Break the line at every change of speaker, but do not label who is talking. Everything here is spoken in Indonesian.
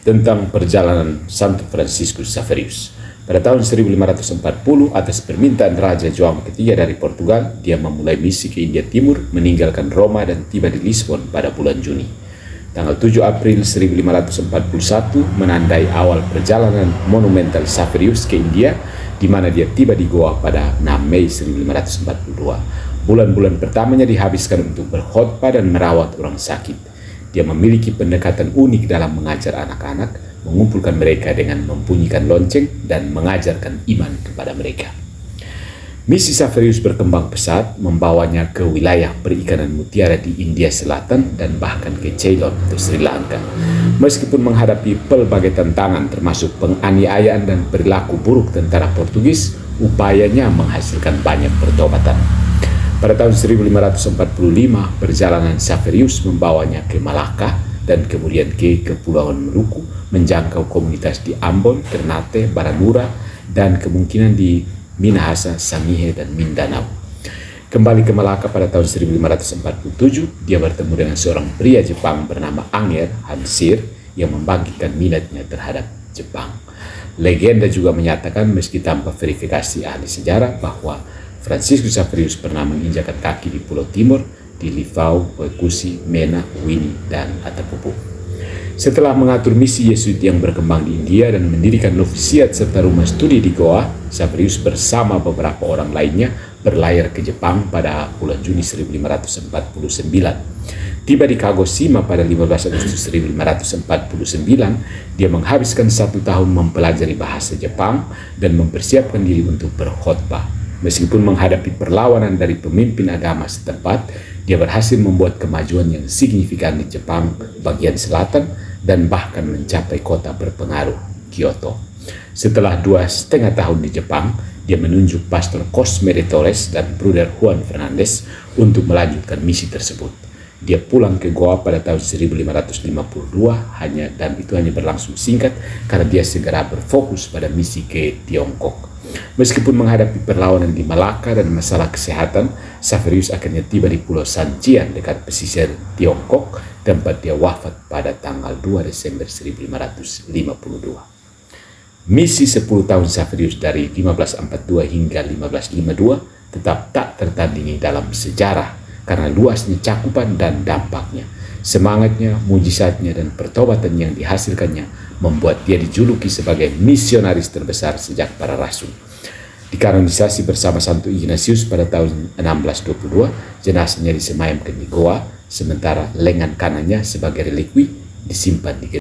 tentang perjalanan Santo Franciscus Xaverius. Pada tahun 1540, atas permintaan Raja João III dari Portugal, dia memulai misi ke India Timur, meninggalkan Roma dan tiba di Lisbon pada bulan Juni. Tanggal 7 April 1541 menandai awal perjalanan monumental Xaverius ke India, di mana dia tiba di Goa pada 6 Mei 1542. Bulan-bulan pertamanya dihabiskan untuk berkhotbah dan merawat orang sakit. Dia memiliki pendekatan unik dalam mengajar anak-anak, mengumpulkan mereka dengan membunyikan lonceng dan mengajarkan iman kepada mereka. Misi Xaverius berkembang pesat, membawanya ke wilayah perikanan mutiara di India Selatan dan bahkan ke Ceylon atau Sri Lanka. Meskipun menghadapi pelbagai tantangan termasuk penganiayaan dan perilaku buruk tentara Portugis, upayanya menghasilkan banyak pertobatan. Pada tahun 1545, perjalanan Xaverius membawanya ke Malaka dan kemudian ke Kepulauan Maluku, menjangkau komunitas di Ambon, Ternate, Baranura, dan kemungkinan di Minahasa, Sangihe, dan Mindanao. Kembali ke Malaka pada tahun 1547, dia bertemu dengan seorang pria Jepang bernama Anger Hansir yang membangkitkan minatnya terhadap Jepang. Legenda juga menyatakan, meski tanpa verifikasi ahli sejarah, bahwa Franciscus Xaverius pernah menginjakan kaki di Pulau Timur, di Livau, Wekusi, Mena, Wini, dan Atapupu. Setelah mengatur misi Yesuit yang berkembang di India dan mendirikan novisiat serta rumah studi di Goa, Xaverius bersama beberapa orang lainnya berlayar ke Jepang pada bulan Juni 1549. Tiba di Kagoshima pada 15 Agustus 1549, dia menghabiskan 1 tahun mempelajari bahasa Jepang dan mempersiapkan diri untuk berkhotbah. Meskipun menghadapi perlawanan dari pemimpin agama setempat, dia berhasil membuat kemajuan yang signifikan di Jepang bagian selatan dan bahkan mencapai kota berpengaruh, Kyoto. Setelah 2,5 tahun di Jepang, dia menunjuk Pastor Cosme de Torres dan Bruder Juan Fernandez untuk melanjutkan misi tersebut. Dia pulang ke Goa pada tahun 1552, dan itu hanya berlangsung singkat karena dia segera berfokus pada misi ke Tiongkok. Meskipun menghadapi perlawanan di Malaka dan masalah kesehatan, Xaverius akhirnya tiba di Pulau Sancian dekat pesisir Tiongkok, tempat dia wafat pada tanggal 2 Desember 1552. Misi 10 tahun Xaverius dari 1542 hingga 1552 tetap tak tertandingi dalam sejarah karena luasnya cakupan dan dampaknya. Semangatnya, mujizatnya, dan pertobatan yang dihasilkannya membuat dia dijuluki sebagai misionaris terbesar sejak para rasul. Dikanonisasi bersama Santo Ignatius pada tahun 1622, jenazahnya disemayamkan di Goa, sementara lengan kanannya sebagai relikwi disimpan di